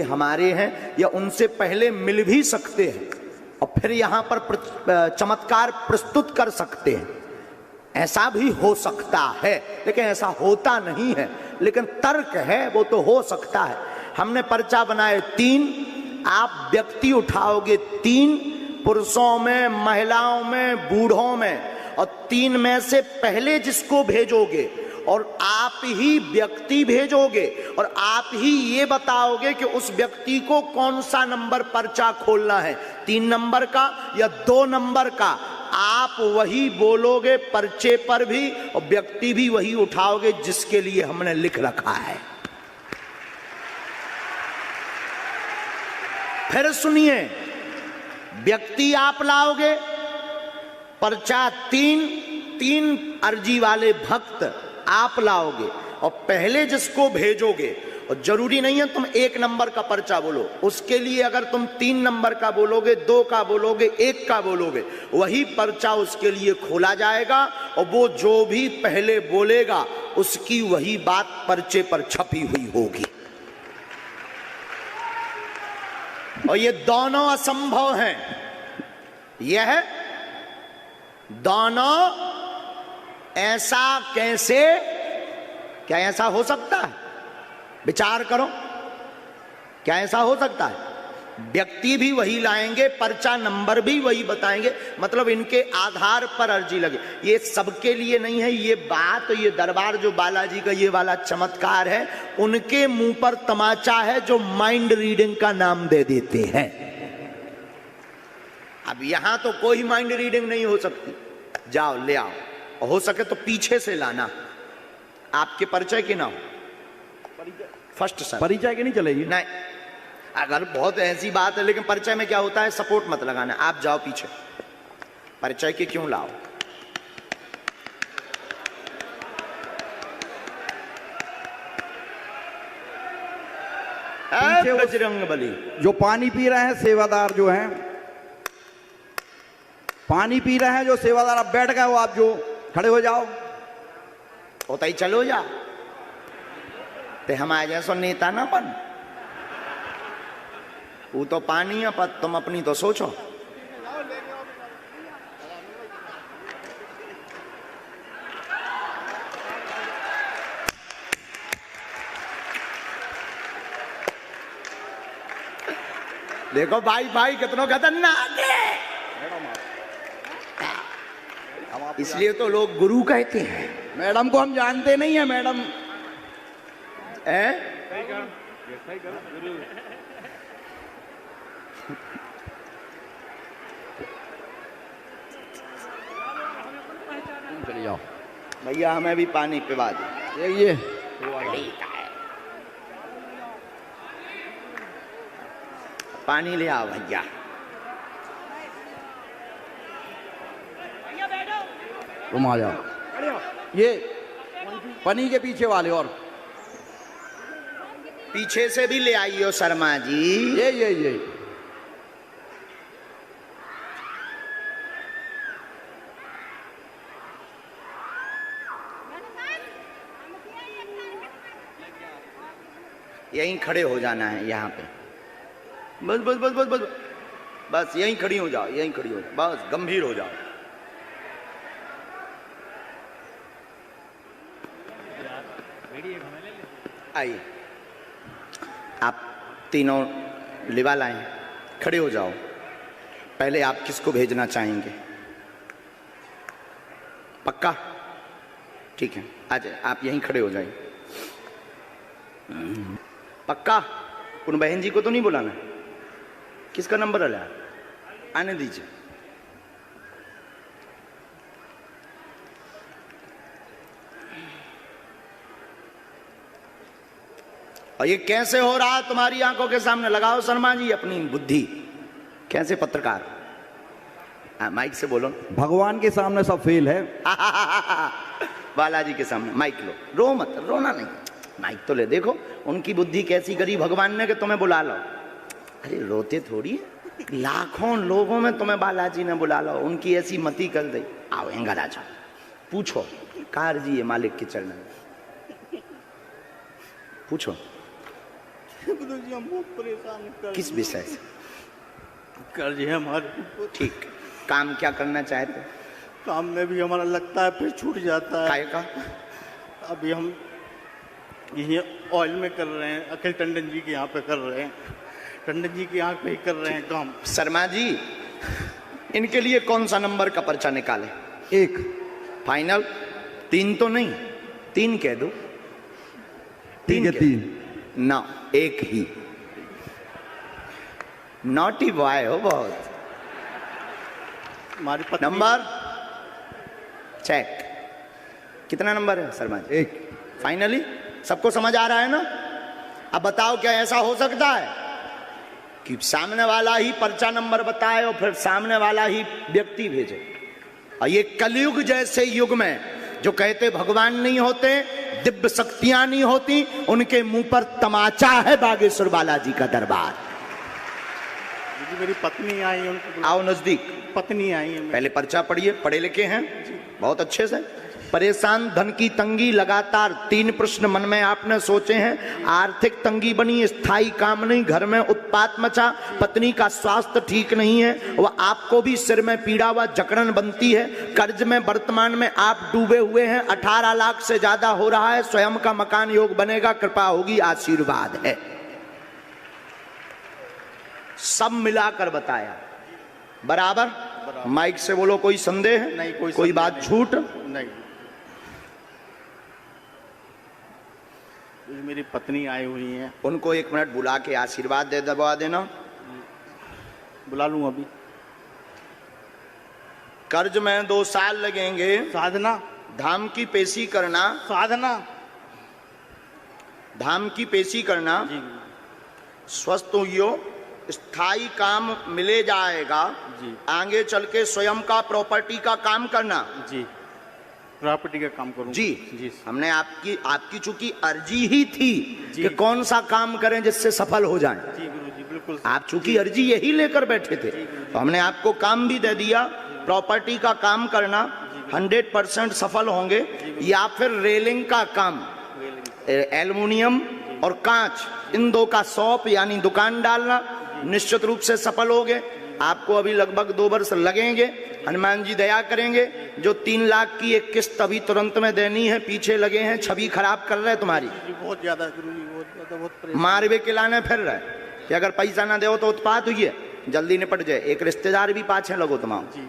हमारे हैं या उनसे पहले मिल भी सकते हैं और फिर यहां पर चमत्कार प्रस्तुत कर सकते हैं। ऐसा भी हो सकता है, लेकिन ऐसा होता नहीं है, लेकिन तर्क है, वो तो हो सकता है। हमने पर्चा बनाए 3, आप व्यक्ति उठाओगे 3, पुरुषों में, महिलाओं में, बूढ़ों में, और 3 में से पहले जिसको भेजोगे और आप ही व्यक्ति भेजोगे और आप ही ये बताओगे कि उस व्यक्ति को कौन सा नंबर पर्चा खोलना है, 3 नंबर का या 2 नंबर का, आप वही बोलोगे पर्चे पर भी और व्यक्ति भी वही उठाओगे जिसके लिए हमने लिख रखा है। फिर सुनिए, व्यक्ति आप लाओगे, पर्चा 3 अर्जी वाले भक्त आप लाओगे और पहले जिसको भेजोगे, और जरूरी नहीं है तुम 1 नंबर का पर्चा बोलो, उसके लिए अगर तुम 3 नंबर का बोलोगे, 2 का बोलोगे, 1 का बोलोगे, वही पर्चा उसके लिए खोला जाएगा और वो जो भी पहले बोलेगा उसकी वही बात पर्चे पर छपी हुई होगी। और ये दोनों असंभव हैं, यह दोनों ऐसा कैसे, क्या ऐसा हो सकता है? विचार करो, क्या ऐसा हो सकता है? व्यक्ति भी वही लाएंगे, पर्चा नंबर भी वही बताएंगे, मतलब इनके आधार पर अर्जी लगे। ये सबके लिए नहीं है ये बात, ये दरबार जो बालाजी का ये वाला चमत्कार है, उनके मुंह पर तमाचा है जो माइंड रीडिंग का नाम दे देते हैं। अब यहां तो कोई माइंड रीडिंग नहीं हो सकती, जाओ ले आओ, और हो सके तो पीछे से लाना, आपके परिचय की ना हो, फर्स्ट सर परिचय की नहीं चलेगी। नहीं, अगर बहुत ऐसी बात है, लेकिन परिचय में क्या होता है, सपोर्ट मत लगाना, आप जाओ पीछे, परिचय के क्यों लाओ। बजरंगबली जो पानी पी रहे हैं सेवादार, जो हैं पानी पी रहे हैं जो सेवादार, आप बैठ गए हो, आप जो खड़े हो जाओ, होता ही चलो जा, ते हमारे जैसो नेता ना बन, वो तो पानी है पर तुम अपनी तो सोचो। देखो भाई कितनों खतरनाक है, इसलिए तो लोग गुरु कहते हैं। मैडम को हम जानते नहीं है, मैडम चले जाओ भैया, हमें भी पानी पिला दो। ये पानी ले आओ भैया। तुम आ जाओ, ये पनी के पीछे वाले, और पीछे से भी ले आइयो शर्मा जी। ये यहीं खड़े हो जाना है, यहाँ पे बस बस बस बस बस बस यहीं खड़ी हो जाओ, यहीं खड़ी हो जाओ, बस गंभीर हो जाओ। आइए, आप तीनों लिवा लाएं, खड़े हो जाओ। पहले आप किसको भेजना चाहेंगे? पक्का? ठीक है, आज आप यहीं खड़े हो जाइए। पक्का? उन बहन जी को तो नहीं बुलाना? किसका नंबर है? आने दीजिए। और ये कैसे हो रहा है तुम्हारी आंखों के सामने? लगाओ शर्मा जी अपनी बुद्धि, कैसे पत्रकार? माइक से बोलो। भगवान के सामने सब फेल है। बालाजी के सामने माइक लो, रो मत, रोना नहीं, माइक तो ले। देखो उनकी बुद्धि कैसी करी भगवान ने कि तुम्हें बुला लो। अरे रोते थोड़ी है, लाखों लोगों में तुम्हें बालाजी ने बुला लो, उनकी ऐसी मति कर दी। आओ एंगर आ जाओ, पूछो कार जी ये मालिक के चरण में, पूछो। गुरुजी हम बहुत परेशान कर किस विषय से? कर्ज है हमारे। ठीक, काम क्या करना चाहते? काम में भी हमारा लगता है फिर छूट जाता है। काय का? अभी हम ये ऑयल में कर रहे हैं, अखिल टंडन जी के यहाँ पे कर रहे हैं, टंडन जी के यहाँ पे ही कर रहे हैं काम। शर्मा जी, इनके लिए कौन सा नंबर का पर्चा निकाले? 1 फाइनल? 3 तो नहीं, 3 कह दो। 3 ना, 1 ही। नॉटी बॉय हो बहुत। हमारी पत्नी नंबर चेक। कितना नंबर है शर्मा जी? 1 फाइनली सबको समझ आ रहा है ना? अब बताओ, क्या ऐसा हो सकता है कि सामने वाला ही पर्चा नंबर बताए और फिर सामने वाला ही व्यक्ति भेजे? और ये कलयुग जैसे युग में जो कहते भगवान नहीं होते, दिव्य शक्तियां नहीं होती, उनके मुंह पर तमाचा है बागेश्वर बालाजी का दरबार। मेरी पत्नी आई है, उनको आओ नजदीक। पत्नी आई है। पहले पर्चा पढ़िए, पढ़े लिखे हैं बहुत अच्छे से। परेशान, धन की तंगी लगातार। 3 प्रश्न मन में आपने सोचे हैं। आर्थिक तंगी बनी, स्थायी काम नहीं, घर में उत्पात मचा, पत्नी का स्वास्थ्य ठीक नहीं है, वह आपको भी सिर में पीड़ा व जकड़न बनती है, कर्ज में वर्तमान में आप डूबे हुए हैं, 18 लाख से ज्यादा हो रहा है, स्वयं का मकान योग बनेगा, कृपा होगी, आशीर्वाद है। सब मिलाकर बताया बराबर। माइक से बोलो, कोई संदेह है? नहीं, कोई बात झूठ नहीं। मेरी पत्नी आई हुई है, उनको 1 मिनट बुला के आशीर्वाद दे दबा देना। बुला लूं अभी? कर्ज में 2 साल लगेंगे, साधना, धाम की पेशी करना, साधना, धाम की पेशी करना, जी स्वस्थ हुई, स्थायी काम मिले जाएगा, जी। आगे चल के स्वयं का प्रॉपर्टी का काम करना। जी, प्रॉपर्टी का काम करूं जी, जी। हमने आपकी चूंकि अर्जी ही थी जी। कि कौन सा काम करें जिससे सफल हो जाएं। जी गुरुजी, बिल्कुल। आप चूंकि अर्जी यही लेकर बैठे थे, तो हमने आपको काम भी दे दिया। प्रॉपर्टी का काम करना, 100% सफल होंगे। या फिर रेलिंग का काम, एल्युमिनियम और कांच, इन 2 का शॉप यानी दुकान डालना, निश्चित रूप से सफल होगे। आपको अभी लगभग 2 वर्ष लगेंगे, हनुमान जी दया करेंगे। जो 3 लाख की एक किस्त अभी तुरंत में देनी है, पीछे लगे हैं, छवि खराब कर रहे हैं तुम्हारी। बहुत ज्यादा गुरुजी, बहुत ज्यादा, बहुत मारवे के लाने फिर रहे कि अगर पैसा ना दो तो उत्पात हुई है, जल्दी निपट जाए। एक रिश्तेदार भी पाछे लगो तुम्हारा। जी,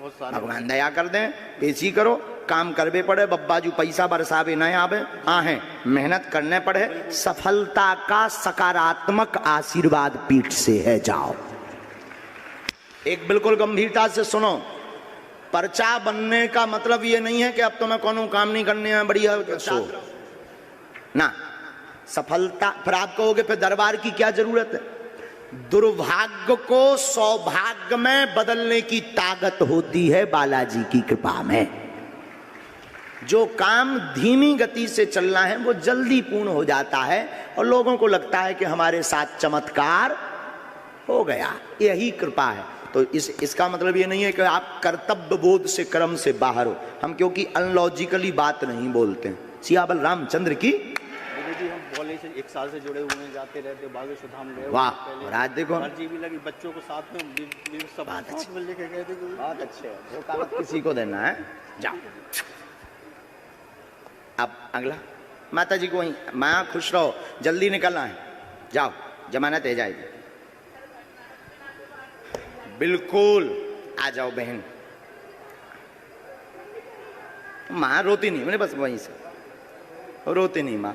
बहुत सारे। भगवान दया कर दें, पेशी करो, काम करवे पड़े, बब्बाजू पैसा बरसावे न आवे, आहे मेहनत करने पड़े। सफलता का सकारात्मक आशीर्वाद पीठ से है। जाओ, एक बिल्कुल गंभीरता से सुनो। पर्चा बनने का मतलब ये नहीं है कि अब तुम्हें कोनो काम नहीं करने में बढ़िया सो ना। सफलता फिर आप कहोगे फिर दरबार की क्या जरूरत है? दुर्भाग्य को सौभाग्य में बदलने की ताकत होती है बालाजी की कृपा में। जो काम धीमी गति से चलना है वो जल्दी पूर्ण हो जाता है और लोगों को लगता है कि हमारे साथ चमत्कार हो गया। यही कृपा है। तो इसका मतलब ये नहीं है कि आप कर्तव्य बोध से कर्म से बाहर हो। हम क्योंकि अनलॉजिकली बात नहीं बोलते हैं। सियाबल रामचंद्र की। गुरुजी, हम बोले से 1 साल से जुड़े हुए हैं, जाते रहते बागेश्वर धाम गए। वाह, और आज देखो अर्जी भी लगी, बच्चों को साथ में सब बात अच्छी। साथ में लेके गए थे गुरुजी। बहुत अच्छे, धोखा मत किसी को देना है। जाओ अब अगला। माता जी को वहीं, माँ खुश रहो, जल्दी निकलना है, जाओ जमानत है जाएगी। बिल्कुल आ जाओ बहन। माँ रोती नहीं, मैंने बस वहीं से रोती नहीं माँ।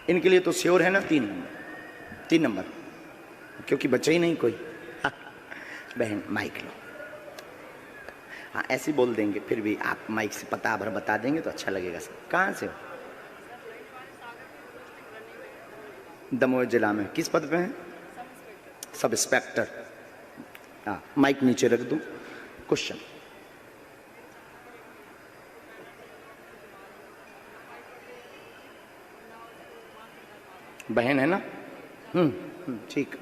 इनके लिए तो श्योर है ना 3 नंबर, क्योंकि बच्चा ही नहीं कोई। बहन माइक लो। हाँ ऐसे बोल देंगे, फिर भी आप माइक से पता भर बता देंगे तो अच्छा लगेगा। सब कहाँ से हो? दमोह जिला में। किस पद पे हैं? Sub inspector. हाँ माइक नीचे रख दूं। क्वेश्चन। बहन है ना? ठीक।